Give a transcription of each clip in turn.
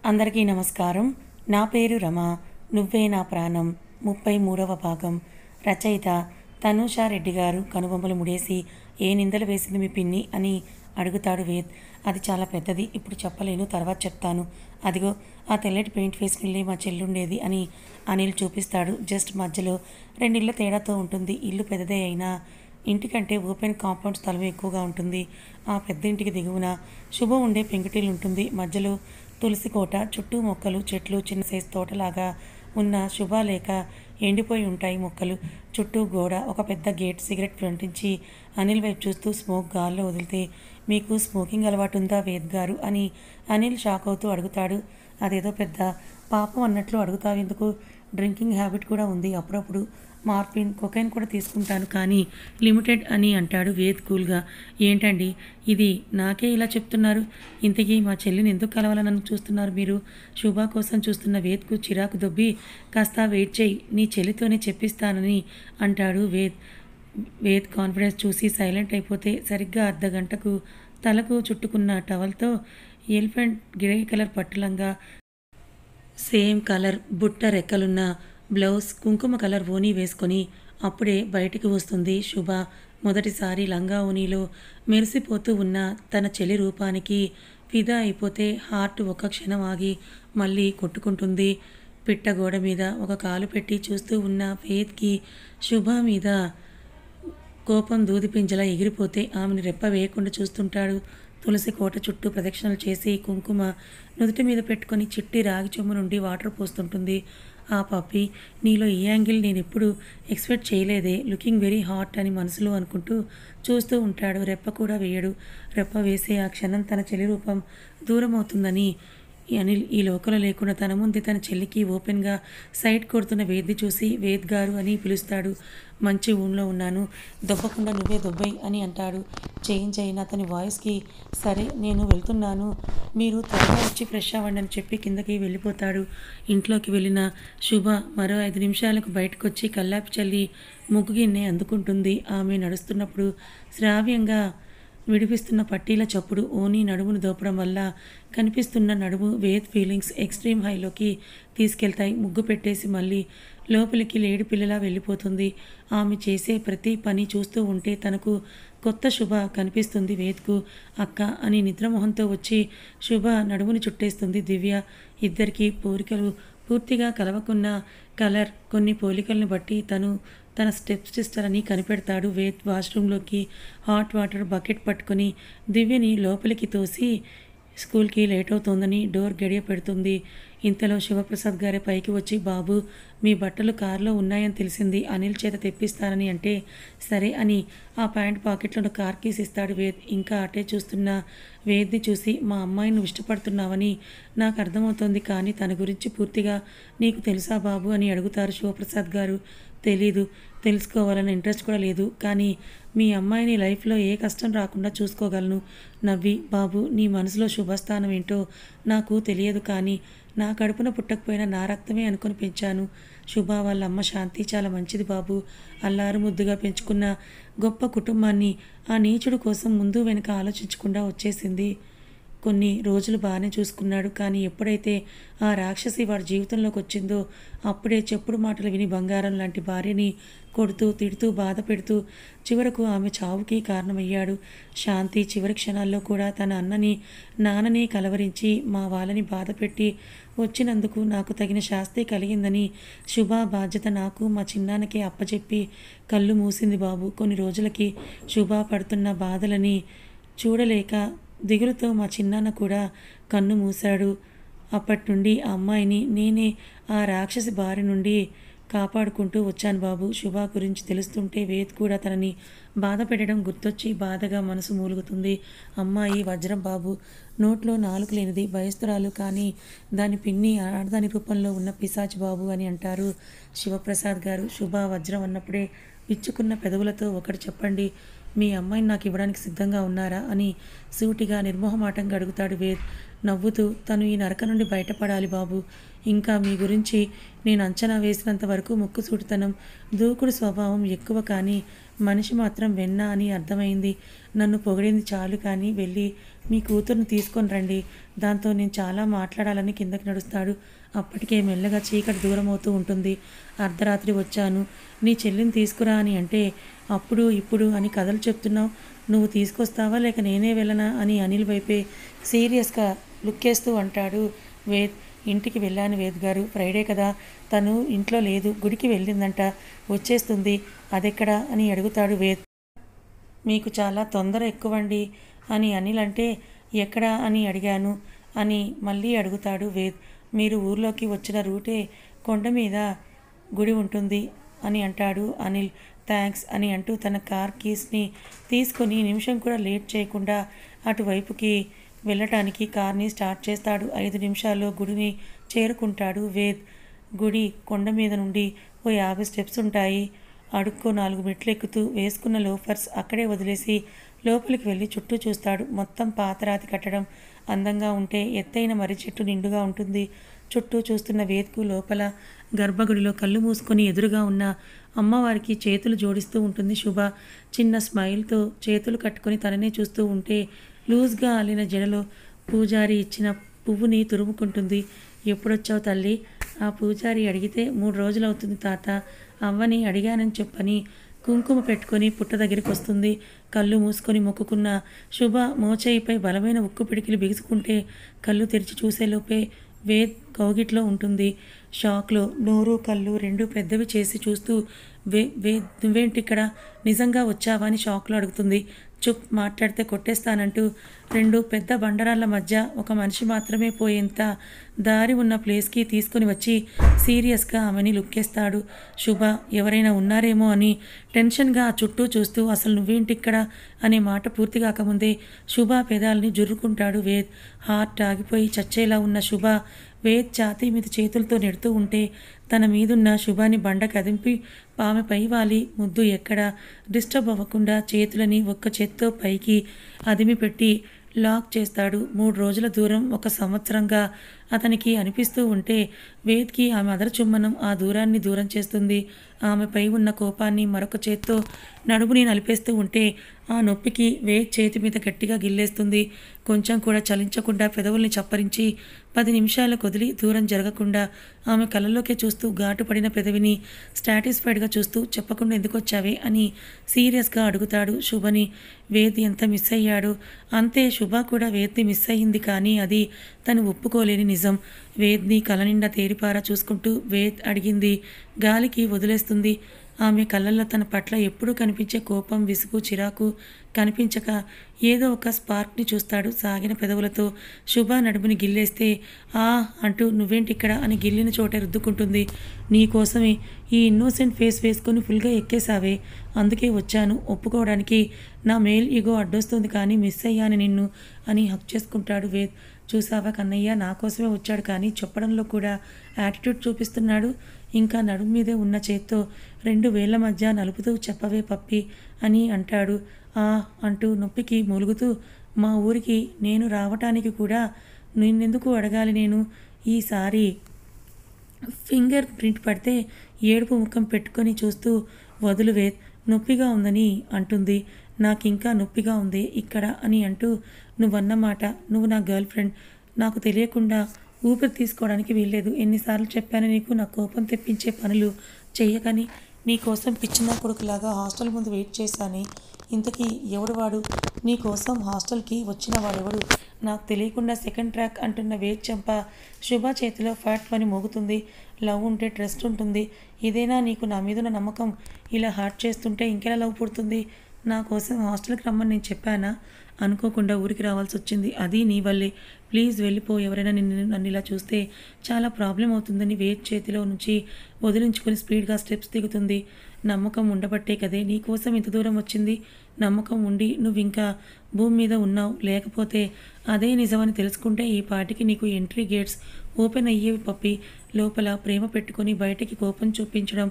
అందరికీ నమస్కారం. నా పేరు రమ. నువ్వే నా ప్రాణం 33వ భాగం. రచయిత తనూషా రెడ్డి గారు. కనుబొమ్మలు ముడేసి ఏ నిందలు వేసింది మీ పిన్ని అని అడుగుతాడు వేద్. అది చాలా పెద్దది, ఇప్పుడు చెప్పలేను, తర్వాత చెప్తాను. అదిగో ఆ తెల్లటి పెయింట్ వేసుకెళ్ళి మా చెల్లుండేది అని అనిల్ చూపిస్తాడు. జస్ట్ మధ్యలో రెండిళ్ళ తేడాతో ఉంటుంది. ఇల్లు పెద్దదే అయినా ఇంటికంటే ఓపెన్ కాంపౌండ్ స్థలం ఎక్కువగా ఉంటుంది. ఆ పెద్ద ఇంటికి దిగువన శుభ ఉండే పెంకుటిల్లు ఉంటుంది. మధ్యలో తులసి కోట, చుట్టూ మొక్కలు, చెట్లు, చిన్న సైజ్ తోటలాగా ఉన్న శుభ లేక ఎండిపోయి ఉంటాయి మొక్కలు. చుట్టూ గోడ, ఒక పెద్ద గేట్. సిగరెట్ అంటించి అనిల్ వైపు చూస్తూ స్మోక్ గాల్లో వదిలితే, మీకు స్మోకింగ్ అలవాటు ఉందా వేద్ గారు అని అనిల్ షాక్ అవుతూ అడుగుతాడు. అదేదో పెద్ద పాపం అన్నట్లు అడుగుతావెందుకు? డ్రింకింగ్ హ్యాబిట్ కూడా ఉంది. అప్పుడప్పుడు మార్ఫిన్, కొకైన్ కూడా తీసుకుంటాను, కానీ లిమిటెడ్ అని అంటాడు వేద్ కూల్గా. ఏంటండి ఇది, నాకే ఇలా చెప్తున్నారు? ఇంతకీ మా చెల్లిని ఎందుకు కలవాలని చూస్తున్నారు మీరు? శుభ కోసం చూస్తున్న వేద్కు చిరాకు దొబ్బి, కాస్త వెయిట్ చేయి, నీ చెల్లితోనే చెప్పిస్తానని అంటాడు వేద్. వేద్ కాన్ఫిడెన్స్ చూసి సైలెంట్ అయిపోతే, సరిగ్గా అర్ధగంటకు తలకు చుట్టుకున్న టవల్తో ఎలిఫెంట్ గ్రే కలర్ పట్టులంగా, సేమ్ కలర్ బుట్ట రెక్కలున్న బ్లౌజ్, కుంకుమ కలర్ ఓనీ వేసుకొని అప్పుడే బయటికి వస్తుంది శుభ. మొదటిసారి లంగా ఓనీలో మెరిసిపోతూ ఉన్న తన చెల్లి రూపానికి ఫిదా అయిపోతే హార్ట్ ఒక్క క్షణం ఆగి మళ్ళీ కొట్టుకుంటుంది. పిట్టగోడ మీద ఒక కాలు పెట్టి చూస్తూ ఉన్న వేద్కి శుభ మీద కోపం దూదిపింజలా ఎగిరిపోతే ఆమెను రెప్ప వేయకుండా చూస్తుంటాడు. తులసి కోట చుట్టూ ప్రదక్షిణలు చేసి కుంకుమ నుదుటి మీద పెట్టుకొని చిట్టి రాగి చెంబు నుండి వాటర్ పోస్తుంటుంది. ఆ పప్పి, నీలో ఈ యాంగిల్ నేను ఎప్పుడు ఎక్స్పెక్ట్ చేయలేదే, లుకింగ్ వెరీ హాట్ అని మనసులో అనుకుంటూ చూస్తూ ఉంటాడు. రెప్ప కూడా వేయడు. రెప్ప వేసే ఆ క్షణం తన చెల్లి రూపం దూరం అవుతుందని అనిల్ ఈ లోకంలో లేకుండా తన ముందు తన చెల్లికి ఓపెన్గా సైట్ కొడుతున్న వేద్ని చూసి వేద్ గారు అని పిలుస్తాడు. మంచి ఊళ్ళో ఉన్నాను, దొబ్బకుండా నువ్వే దొబ్బై అని అంటాడు. చేంజ్ అయిన అతని వాయిస్కి, సరే నేను వెళ్తున్నాను, మీరు త్వరగా వచ్చి ఫ్రెష్ అవ్వండి అని చెప్పి కిందకి వెళ్ళిపోతాడు. ఇంట్లోకి వెళ్ళిన శుభ మరో 5 నిమిషాలకు బయటకు వచ్చి కల్లాపి చల్లి ముగ్గు గిన్నె అందుకుంటుంది. ఆమె నడుస్తున్నప్పుడు శ్రావ్యంగా విడిపిస్తున్న పట్టీల చప్పుడు ఓనీ నడుమును దోపడం వల్ల కనిపిస్తున్న నడుము వేద్ ఫీలింగ్స్ ఎక్స్ట్రీమ్ హైలోకి తీసుకెళ్తాయి. ముగ్గు పెట్టేసి మళ్ళీ లోపలికి లేడి పిల్లలా వెళ్ళిపోతుంది. ఆమె చేసే ప్రతి పని చూస్తూ ఉంటే తనకు కొత్త శుభ కనిపిస్తుంది వేద్కు. అక్క అని నిద్రమోహంతో వచ్చి శుభ నడుముని చుట్టేస్తుంది దివ్య. ఇద్దరికి పోలికలు పూర్తిగా కలవకున్న కలర్ కొన్ని పోలికలను బట్టి తన స్టెప్ సిస్టర్ అని కనిపెడతాడు వేద్. వాష్రూమ్లోకి హాట్ వాటర్ బకెట్ పట్టుకుని దివ్యని లోపలికి తోసి స్కూల్కి లేట్ అవుతోందని డోర్ గడియ పెడుతుంది. ఇంతలో శివప్రసాద్ గారి పైకి వచ్చి, బాబు మీ బట్టలు కారులో ఉన్నాయని తెలిసింది, అనిల్ చేత తెప్పిస్తానని అంటే సరే అని ఆ ప్యాంట్ పాకెట్లో కార్ కీస్ ఇస్తాడు వేద్. ఇంకా అటే చూస్తున్న వేద్ని చూసి, మా అమ్మాయిని నువ్వు ఇష్టపడుతున్నావని నాకు అర్థమవుతోంది, కానీ తన గురించి పూర్తిగా నీకు తెలుసా బాబు అని అడుగుతారు శివప్రసాద్ గారు. తెలీదు, తెలుసుకోవాలన్న ఇంట్రెస్ట్ కూడా లేదు, కానీ మీ అమ్మాయిని లైఫ్లో ఏ కష్టం రాకుండా చూసుకోగలను. నవ్వి, బాబు నీ మనసులో శుభస్థానం ఏంటో నాకు తెలియదు, కానీ నా కడుపున పుట్టకపోయినా నా రక్తమే అనుకుని పెంచాను. శుభ వాళ్ళ అమ్మ శాంతి చాలా మంచిది బాబు. అల్లారు ముద్దుగా పెంచుకున్న గొప్ప కుటుంబాన్ని ఆ నీచుడు కోసం ముందు వెనుక ఆలోచించకుండా వచ్చేసింది. కొన్ని రోజులు బాగానే చూసుకున్నాడు, కానీ ఎప్పుడైతే ఆ రాక్షసి వాడి జీవితంలోకి వచ్చిందో అప్పుడే చెప్పుడు మాటలు విని బంగారం లాంటి భార్యని కొడుతూ తిడుతూ బాధ పెడుతూ చివరకు ఆమె చావుకి కారణమయ్యాడు. శాంతి చివరి క్షణాల్లో కూడా తన అన్నని నాన్నని కలవరించి మా వాళ్ళని బాధ పెట్టి వచ్చినందుకు నాకు తగిన శాస్తి కలిగిందని శుభ బాధ్యత నాకు మా చిన్నాన్నకే అప్పచెప్పి కళ్ళు మూసింది బాబు. కొన్ని రోజులకి శుభ పడుతున్న బాధలని చూడలేక దిగులుతో మా చిన్నాన్న కూడా కన్ను మూశాడు. అప్పటి నుండి ఆ అమ్మాయిని నేనే ఆ రాక్షసి బారి నుండి కాపాడుకుంటూ వచ్చాను బాబు. శుభ గురించి తెలుస్తుంటే వేద్ కూడా తనని బాధ పెట్టడం గుర్తొచ్చి బాధగా మనసు మూలుగుతుంది. అమ్మాయి వజ్రం బాబు, నోట్లో నాలుగు లేనిది, భయస్తురాలు, కానీ దాని పిన్ని ఆడదాని రూపంలో ఉన్న పిశాచి బాబు అని అంటారు శివప్రసాద్ గారు. శుభ వజ్రం అన్నప్పుడే విచ్చుకున్న పెదవులతో, ఒకటి చెప్పండి, మీ అమ్మాయిని నాకు ఇవ్వడానికి సిద్ధంగా ఉన్నారా అని సూటిగా నిర్మోహమాటంగా అడుగుతాడు వేద్. నవ్వుతూ, తను ఈ నరక నుండి బయటపడాలి బాబు. ఇంకా మీ గురించి నేను అంచనా వేసినంత వరకు ముక్కుసూటితనం, దూకుడు స్వభావం ఎక్కువ, కానీ మనిషి మాత్రం వెన్న అని అర్థమైంది. నన్ను పొగిడింది చాలు కానీ వెళ్ళి మీ కూతుర్ని తీసుకొని రండి. దాంతో నేను చాలా మాట్లాడాలని కిందకి నడుస్తాడు. అప్పటికే మెల్లగా చీకటి దూరం అవుతూ ఉంటుంది. అర్ధరాత్రి వచ్చాను, నీ చెల్లిని తీసుకురా అని అంటే అప్పుడు ఇప్పుడు అని కథలు చెప్తున్నావు. నువ్వు తీసుకొస్తావా లేక నేనే వెళ్ళనా అని అనిల్ వైపే సీరియస్గా లుక్కేస్తూ అంటాడు వేద్. ఇంటికి వెళ్ళాను వేద్ గారు, ఫ్రైడే కదా, తను ఇంట్లో లేదు, గుడికి వెళ్ళిందంట, వచ్చేస్తుంది. అదెక్కడా అని అడుగుతాడు వేద్. మీకు చాలా తొందర ఎక్కువండి అని అనిల్ అంటే ఎక్కడా అని అడిగాను అని మళ్ళీ అడుగుతాడు వేద్. మీరు ఊర్లోకి వచ్చిన రూటే కొండ మీద గుడి ఉంటుంది అని అంటాడు అనిల్. థ్యాంక్స్ అని అంటూ తన కార్ కీస్ని తీసుకొని నిమిషం కూడా లేట్ చేయకుండా అటువైపుకి వెళ్ళటానికి కార్ని స్టార్ట్ చేస్తాడు. 5 నిమిషాల్లో గుడిని చేరుకుంటాడు వేద్. గుడి కొండ మీద నుండి ఓ 50 స్టెప్స్ ఉంటాయి. అడుక్కో 4 మెట్లు ఎక్కుతూ వేసుకున్న లోఫర్స్ అక్కడే వదిలేసి లోపలికి వెళ్ళి చుట్టూ చూస్తాడు. మొత్తం పాతరాతి కట్టడం, అందంగా ఉంటే ఎత్తైన మర్రి చెట్టు నిండుగా ఉంటుంది. చుట్టూ చూస్తున్న వేద్కు లోపల గర్భగుడిలో కళ్ళు మూసుకొని ఎదురుగా ఉన్న అమ్మవారికి చేతులు జోడిస్తూ ఉంటుంది శుభ. చిన్న స్మైల్తో చేతులు కట్టుకొని తననే చూస్తూ ఉంటే లూజ్గా అల్లిన జడలో పూజారి ఇచ్చిన పువ్వుని తురుముకుంటుంది. ఎప్పుడొచ్చావు తల్లి? ఆ పూజారి అడిగితే 3 రోజులవుతుంది తాత, అవ్వని అడిగానని చెప్పని కుంకుమ పెట్టుకొని పుట్ట దగ్గరికి వస్తుంది. కళ్ళు మూసుకొని మొక్కుకున్న శుభ మోచేయిపై బలమైన ఉక్కు పిడికిలు బిగుసుకుంటే కళ్ళు తెరిచి చూసేలోపే వేద్ కౌగిట్లో ఉంటుంది. షాక్లో నోరు కళ్ళు రెండు పెద్దవి చేసి చూస్తూ వేద్ నువ్వేంటిక్కడ, నిజంగా వచ్చావా అని షాక్లో అడుగుతుంది. చుప్, మాట్లాడితే కొట్టేస్తానంటూ 2 పెద్ద బండరాళ్ళ మధ్య ఒక మనిషి మాత్రమే పోయేంత దారి ఉన్న ప్లేస్కి తీసుకొని వచ్చి సీరియస్గా ఆమెని లుక్కేస్తాడు. శుభ ఎవరైనా ఉన్నారేమో అని టెన్షన్గా చుట్టూ చూస్తూ అసలు నువ్వేంటిక్కడ అనే మాట పూర్తి కాకముందే శుభ పెదాలని జుర్రుకుంటాడు వేద్. హార్ట్ ఆగిపోయి చచ్చేలా ఉన్న శుభ వేద్ ఛాతీ మీద చేతులతో నెడుతూ ఉంటే తన మీదున్న శుభాని బండ కదింపి ఆమె పై వాలి ముద్దు ఎక్కడా డిస్టర్బ్ అవ్వకుండా చేతులని ఒక్క చేత్తో పైకి అదిమి పెట్టి లాక్ చేస్తాడు. 3 రోజుల దూరం 1 సంవత్సరంగా అతనికి అనిపిస్తూ ఉంటే వేద్కి ఆమె అదర చుమ్మనం ఆ దూరాన్ని దూరం చేస్తుంది. ఆమెపై ఉన్న కోపాన్ని మరొక చేత్తో నడుముని నలిపేస్తూ ఉంటే ఆ నొప్పికి వేద్ చేతి మీద గట్టిగా గిల్లేస్తుంది. కొంచెం కూడా చలించకుండా పెదవుల్ని చప్పరించి 10 నిమిషాల కొదిలి దూరం జరగకుండా ఆమె కళ్ళలోకే చూస్తూ ఘాటుపడిన పెదవిని సాటిస్ఫైడ్గా చూస్తూ చెప్పకుండా ఎందుకొచ్చావే అని సీరియస్గా అడుగుతాడు శుభని. వేద్ ఎంత మిస్ అయ్యాడు, అంతే శుభ కూడా వేద్ని మిస్ అయ్యింది. కానీ అది తను ఒప్పుకోలేని నిజం. వేద్ని కళ్ళ నిండా తేరిపారా చూసుకుంటూ వేద్ అడిగింది గాలికి వదిలేస్తుంది. ఆమె కళ్ళల్లో తన పట్ల ఎప్పుడూ కనిపించే కోపం, విసుగు, చిరాకు కనిపించక ఏదో ఒక స్పార్క్ని చూస్తాడు సాగిన పెదవులతో. శుభ నడుముని గిల్లేస్తే ఆ అంటూ నువ్వేంటిక్కడ అని గిల్లిన చోటే రుద్దుకుంటుంది. నీకోసమే ఈ ఇన్నోసెంట్ ఫేస్ వేసుకొని ఫుల్గా ఎక్కేసావే, అందుకే వచ్చాను ఒప్పుకోవడానికి. నా మేల్ ఈగో అడ్డొస్తుంది కానీ మిస్ అయ్యాను నిన్ను అని హక్ చేసుకుంటాడు వేద్. చూసావా కన్నయ్య, నా కోసమే వచ్చాడు కానీ చెప్పడంలో కూడా యాటిట్యూడ్ చూపిస్తున్నాడు. ఇంకా నడుము మీదే ఉన్న చేత్తో 2 వేళ్ల మధ్య నలుపుతూ చెప్పవే పప్పి అని అంటాడు. ఆ అంటూ నొప్పికి మూలుగుతూ మా ఊరికి నేను రావటానికి కూడా నిన్నెందుకు అడగాలి నేను, ఈసారి ఫింగర్ ప్రింట్ పడితే ఏడుపు ముఖం పెట్టుకొని చూస్తూ వదులు వేద్, నొప్పిగా ఉందని అంటుంది. నాకింకా నొప్పిగా ఉంది ఇక్కడ అని అంటూ నువ్వన్నమాట, నువ్వు నా గర్ల్ ఫ్రెండ్, నాకు తెలియకుండా ఊపిరి తీసుకోవడానికి వీల్లేదు. ఎన్నిసార్లు చెప్పాను నీకు నా కోపం తెప్పించే పనులు చెయ్యకని. నీకోసం పిచ్చిన కొడుకులాగా హాస్టల్ ముందు వెయిట్ చేశానే, ఇంతకీ ఎవడు వాడు? నీకోసం హాస్టల్కి వచ్చిన వాడెవడు? నాకు తెలియకుండా సెకండ్ ట్రాక్ అంటున్న వేద్ చెంప శుభ చేతిలో ఫ్యాట్ పని మోగుతుంది. లవ్ ఉంటే ట్రస్ట్ ఉంటుంది, ఇదేనా నీకు నా మీదున్న నమ్మకం? ఇలా హార్ట్ చేస్తుంటే ఇంకెలా లవ్ పుడుతుంది? నా కోసం హాస్టల్కి రమ్మని నేను చెప్పానా? అనుకోకుండా ఊరికి రావాల్సి వచ్చింది, అది నీ వల్లే. ప్లీజ్ వెళ్ళిపో, ఎవరైనా నన్ను ఇలా చూస్తే చాలా ప్రాబ్లం అవుతుందని వేద్ చేతిలో నుంచి వదిలించుకొని స్పీడ్గా స్టెప్స్ దిగుతుంది. నమ్మకం ఉండబట్టే కదే నీకోసం ఇంత దూరం వచ్చింది. నమ్మకం ఉండి నువ్వు ఇంకా భూమి మీద ఉన్నావు, లేకపోతే అదే నిజమని తెలుసుకుంటే ఈ పాటికి నీకు ఎంట్రీ గేట్స్ ఓపెన్ అయ్యేవి పప్పి. లోపల ప్రేమ పెట్టుకొని బయటికి కోపం చూపించడం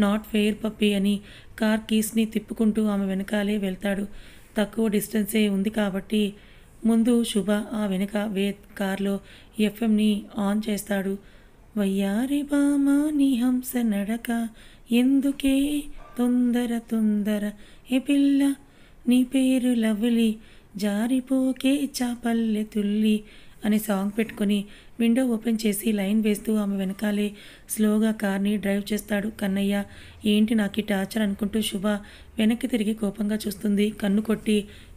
నాట్ ఫెయిర్ పప్పి అని కార్ కీస్ని తిప్పుకుంటూ ఆమె వెనకాలే వెళ్తాడు. తక్కువ డిస్టెన్సే ఉంది కాబట్టి ముందు శుభ, ఆ వెనుక వేద్ కార్లో ఎఫ్ఎంని ఆన్ చేస్తాడు. వయ్యారి బామా నీ హంస నడక, ఎందుకే తొందర తొందర, ఏ పిల్ల నీ పేరు లవ్లీ జారిపోకే చాపల్లె తుల్లి అనే సాంగ్ పెట్టుకొని విండో ఓపెన్ చేసి లైన్ వేస్తూ ఆమె వెనకాలే స్లోగా కార్ని డ్రైవ్ చేస్తాడు కన్నయ్య. ఏంటి నాకు ఈ టార్చర్ అనుకుంటూ శుభ వెనక్కి తిరిగి కోపంగా చూస్తుంది. కన్ను కొట్టి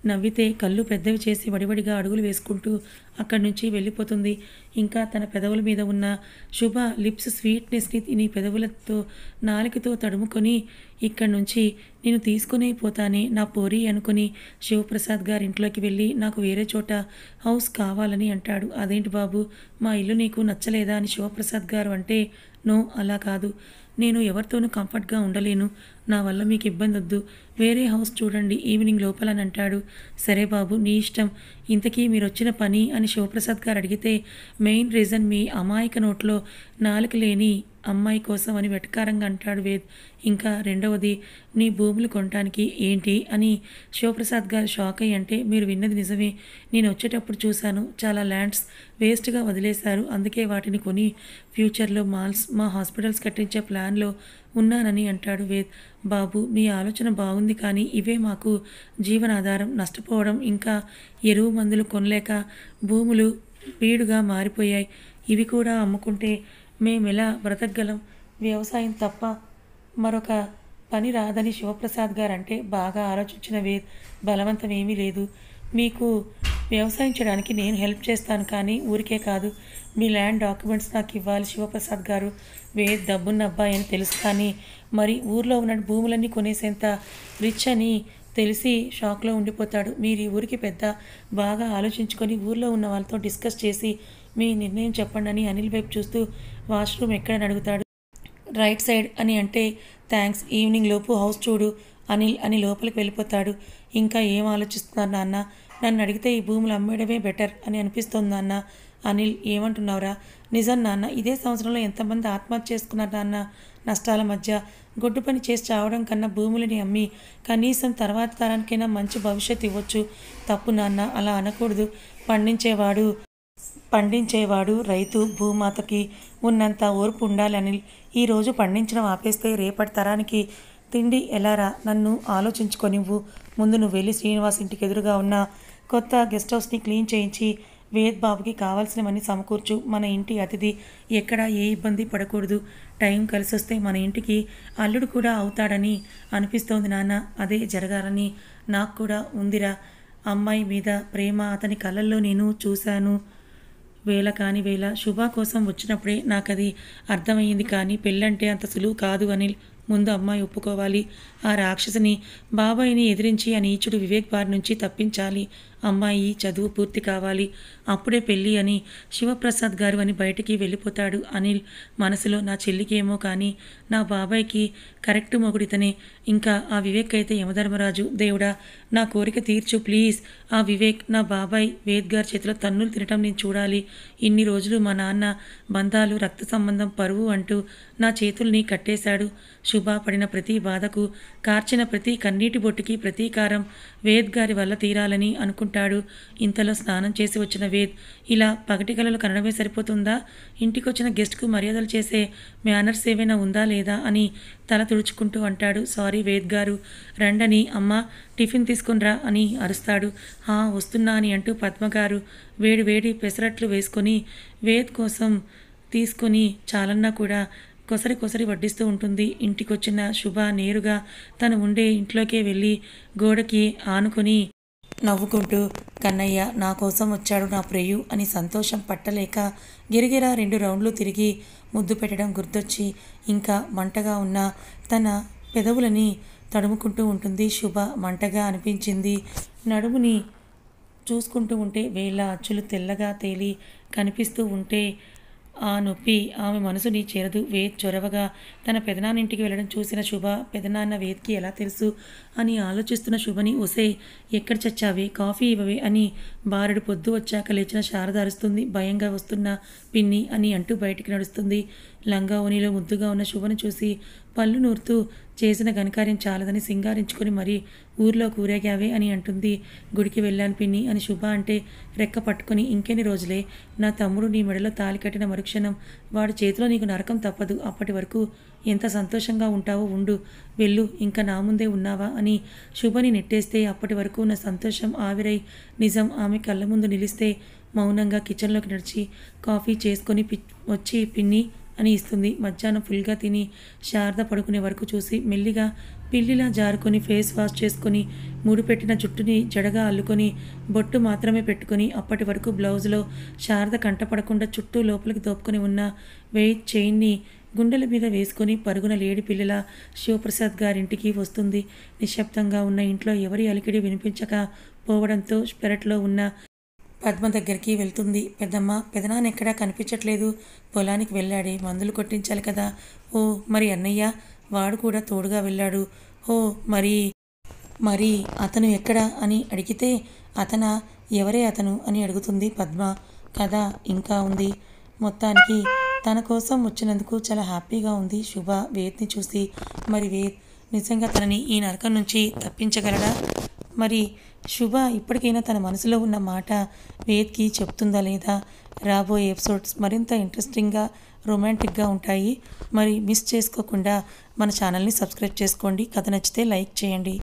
నవ్వితే కళ్ళు పెద్దవి చేసి వడివడిగా అడుగులు వేసుకుంటూ అక్కడి నుంచి వెళ్ళిపోతుంది. ఇంకా తన పెదవుల మీద ఉన్న శుభ లిప్స్ స్వీట్నెస్ని నీ పెదవులతో నాలుకతో తడుముకొని ఇక్కడి నుంచి నేను తీసుకునే పోతానే నా పోరి అనుకుని శివప్రసాద్ గారి ఇంట్లోకి వెళ్ళి నాకు వేరే చోట హౌస్ కావాలని అంటాడు. అదేంటి బాబు, మా ఇల్లు నీకు నచ్చలేదా అని శివప్రసాద్ గారు అంటే, నో అలా కాదు, నేను ఎవరితోనూ కంఫర్ట్గా ఉండలేను, నా వల్ల మీకు ఇబ్బంది వద్దు, వేరే హౌస్ చూడండి ఈవినింగ్ లోపల అని అంటాడు. సరే బాబు నీ ఇష్టం, ఇంతకీ మీరు వచ్చిన పని అని శివప్రసాద్ గారు అడిగితే, మెయిన్ రీజన్ మీ అమాయక నోట్లో నాలుక లేని అమ్మాయి కోసం అని వెటకారంగా అంటాడు వేద్. ఇంకా రెండవది నీ భూములు కొనడానికి ఏంటి అని శివప్రసాద్ గారు షాక్ అయ్యి అంటే, మీరు విన్నది నిజమే, నేను వచ్చేటప్పుడు చూశాను, చాలా ల్యాండ్స్ వేస్ట్గా వదిలేశారు, అందుకే వాటిని కొని ఫ్యూచర్లో మాల్స్ మా హాస్పిటల్స్ కట్టించే ప్లాన్లో ఉన్నానని అంటాడు వేద్. బాబు మీ ఆలోచన బాగుంది, కానీ ఇవే మాకు జీవనాధారం, నష్టపోవడం, ఇంకా ఎరువు మందులు కొనలేక భూములు బీడుగా మారిపోయాయి, ఇవి కూడా అమ్ముకుంటే మేమెలా బ్రతకగలం, వ్యవసాయం తప్ప మరొక పని రాదని శివప్రసాద్ గారు అంటే, బాగా ఆలోచించిన వేద్, బలవంతం ఏమీ లేదు, మీకు వ్యవసాయం చేయడానికి నేను హెల్ప్ చేస్తాను, కానీ ఊరికే కాదు, మీ ల్యాండ్ డాక్యుమెంట్స్ నాకు ఇవ్వాలి శివప్రసాద్ గారు. వేద్ డబ్బున్న అబ్బాయి అని తెలుసు, కానీ మరి ఊర్లో ఉన్న భూములన్నీ కొనేసేంత రిచ్ అని తెలిసి షాక్లో ఉండిపోతాడు. మీరు ఈ ఊరికి పెద్ద, బాగా ఆలోచించుకొని ఊర్లో ఉన్న వాళ్ళతో డిస్కస్ చేసి మీ నిర్ణయం చెప్పండి అని అనిల్ వైపు చూస్తూ వాష్రూమ్ ఎక్కడని అడుగుతాడు. రైట్ సైడ్ అని అంటే, థ్యాంక్స్, ఈవినింగ్ లోపు హౌస్ చూడు అనిల్ అని లోపలికి వెళ్ళిపోతాడు. ఇంకా ఏం ఆలోచిస్తున్నారు నాన్న, నన్ను అడిగితే ఈ భూములు అమ్మేయడమే బెటర్ అని అనిపిస్తుంది నాన్న. అనిల్ ఏమంటున్నావురా, నిజం నాన్న, ఇదే సంవత్సరంలో ఎంతమంది ఆత్మహత్య చేసుకున్నారు నాన్న, నష్టాల మధ్య గొడ్డు పని చేసి చావడం కన్నా భూములని అమ్మి కనీసం తర్వాత తరానికైనా మంచి భవిష్యత్తు ఇవ్వచ్చు, తప్పు నాన్న, అలా అనకూడదు, పండించేవాడు రైతు, భూమాతకి ఉన్నంత ఓర్పు ఉండాలి అనిల్, ఈరోజు పండించడం ఆపేస్తే రేపటి తరానికి తిండి ఎలారా, నన్ను ఆలోచించుకొనివ్వు, ముందు నువ్వు వెళ్ళి శ్రీనివాస్ ఇంటికి ఎదురుగా ఉన్న కొత్త గెస్ట్ హౌస్ని క్లీన్ చేయించి వేద్ బాబుకి కావాల్సినవన్నీ సమకూర్చు, మన ఇంటి అతిథి ఎక్కడా ఏ ఇబ్బంది పడకూడదు, టైం కలిసి వస్తే మన ఇంటికి అల్లుడు కూడా అవుతాడని అనిపిస్తోంది నాన్న, అదే జరగాలని నాకు కూడా ఉందిరా, అమ్మాయి మీద ప్రేమ అతని కళ్ళల్లో నేను చూశాను, వేళ కాని వేళ శుభ కోసం వచ్చినప్పుడే నాకు అది అర్థమయ్యింది, కానీ పెళ్ళంటే అంత సులువు కాదు అనిల్, ముందు అమ్మాయి ఒప్పుకోవాలి, ఆ రాక్షసిని బాబాయిని ఎదిరించి ఆ నీచుడు వివేక్ బారి నుంచి తప్పించాలి, అమ్మాయి చదువు పూర్తి కావాలి, అప్పుడే పెళ్ళి అని శివప్రసాద్ గారు అని బయటికి వెళ్ళిపోతాడు అనిల్. మనసులో నా చెల్లికేమో కానీ నా బాబాయ్కి కరెక్ట్ మొగుడితనే, ఇంకా ఆ వివేక్ అయితే యమధర్మరాజు, దేవుడా నా కోరిక తీర్చు ప్లీజ్, ఆ వివేక్ నా బాబాయ్ వేద్ గారి చేతిలో తన్నులు తినటం నేను చూడాలి, ఇన్ని రోజులు మా నాన్న బంధాలు, రక్త సంబంధం, పరువు అంటూ నా చేతుల్ని కట్టేశాడు, శుభ పడిన ప్రతి బాధకు, కార్చిన ప్రతి కన్నీటి బొట్టుకి ప్రతీకారం వేద్ గారి వల్ల తీరాలని అనుకుంటాడు. ఇంతలో స్నానం చేసి వచ్చిన వేద్, ఇలా పగటి కలలు కనడమే సరిపోతుందా, ఇంటికొచ్చిన గెస్ట్కు మర్యాదలు చేసే మేనర్స్ ఏవైనా ఉందా లేదా అని తల తుడుచుకుంటూ అంటాడు. సారీ వేద్ గారు, రండని అమ్మ టిఫిన్ తీసుకునిరా అని అరుస్తాడు. వస్తున్నా అని అంటూ పద్మగారు వేడి వేడి పెసరట్లు వేసుకొని వేద్ కోసం తీసుకొని చాలన్నా కూడా కొసరి కొసరి వడ్డిస్తూ ఉంటుంది. ఇంటికొచ్చిన శుభ నేరుగా తను ఉండే ఇంట్లోకే వెళ్ళి గోడకి ఆనుకొని నవ్వుకుంటూ, కన్నయ్య నా కోసం వచ్చాడు నా ప్రేయు అని సంతోషం పట్టలేక గిరిగిరా 2 రౌండ్లు తిరిగి ముద్దు పెట్టడం గుర్తొచ్చి ఇంకా మంటగా ఉన్న తన పెదవులని తడుముకుంటూ ఉంటుంది. శుభ మంటగా అనిపించింది. నడుముని చూసుకుంటూ ఉంటే వేళ్ళ అచ్చులు తెల్లగా తేలి కనిపిస్తూ ఉంటే ఆ నొప్పి ఆమె మనసుని చేరదు. వేద్ చొరవగా తన పెదనాన్న ఇంటికి వెళ్ళడం చూసిన శుభ, పెదనాన్న వేద్కి ఎలా తెలుసు అని ఆలోచిస్తున్న శుభని, ఒసే ఎక్కడ చచ్చావే, కాఫీ ఇవ్వవే అని బారెడు పొద్దు వచ్చాక లేచిన శారద అరుస్తుంది. భయంగా వస్తున్న పిన్ని అని అంటూ బయటికి నడుస్తుంది. లంగా ఓణిలో ముద్దుగా ఉన్న శుభను చూసి పళ్ళు నూరుతూ చేసిన ఘనకార్యం చాలదని సింగారించుకొని మరీ ఊర్లో కూరేగావే అని అంటుంది. గుడికి వెళ్ళాను పిన్ని అని శుభ అంటే రెక్క పట్టుకొని ఇంకెన్ని రోజులే, నా తమ్ముడు నీ మెడలో తాలి కట్టిన మరుక్షణం వాడి చేతిలో నీకు నరకం తప్పదు. అప్పటి వరకు ఎంత సంతోషంగా ఉంటావో ఉండు, వెళ్ళు, ఇంకా నా ముందే ఉన్నావా అని శుభని నెట్టేస్తే అప్పటి వరకు నా సంతోషం ఆవిరై నిజం ఆమె కళ్ళ ముందు నిలిస్తే మౌనంగా కిచెన్లోకి నడిచి కాఫీ చేసుకొని వచ్చి పిన్ని అని ఇస్తుంది. మధ్యాహ్నం ఫుల్గా తిని శారద పడుకునే వరకు చూసి మెల్లిగా పిల్లిలా జారుకొని ఫేస్ వాష్ చేసుకొని ముడిపెట్టిన జుట్టుని జడగా అల్లుకొని బొట్టు మాత్రమే పెట్టుకొని అప్పటి వరకు బ్లౌజ్లో శారద కంటపడకుండా చుట్టూ లోపలికి దోపుకొని ఉన్న వెయిట్ చైన్ని గుండెల మీద వేసుకొని పరుగున లేడి పిల్లల శివప్రసాద్ గారింటికి వస్తుంది. నిశ్శబ్దంగా ఉన్న ఇంట్లో ఎవరి అలికిడి వినిపించక పోవడంతో పెరట్లో ఉన్న పద్మ దగ్గరికి వెళ్తుంది. పెద్దమ్మ, పెదనాన్న ఎక్కడా కనిపించట్లేదు, పొలానికి వెళ్ళాడే, మందులు కొట్టించాలి కదా. ఓ మరి అన్నయ్య, వాడు కూడా తోడుగా వెళ్ళాడు. ఓ మరి మరి అతను ఎక్కడా అని అడిగితే అతనా, ఎవరే అతను అని అడుగుతుంది పద్మ. కథ ఇంకా ఉంది. మొత్తానికి తన కోసం వచ్చినందుకు చాలా హ్యాపీగా ఉంది శుభ వేద్ని చూసి. మరి వేద్ నిజంగా తనని ఈ నరకం నుంచి తప్పించగలడా? మరి శుభ ఇప్పటికైనా తన మనసులో ఉన్న మాట వేద్కి చెప్తుందా లేదా? రాబోయే ఎపిసోడ్స్ మరింత ఇంట్రెస్టింగ్గా రొమాంటిక్గా ఉంటాయి. మరి మిస్ చేసుకోకుండా మన ఛానల్ని సబ్స్క్రైబ్ చేసుకోండి. కథ నచ్చితే లైక్ చేయండి.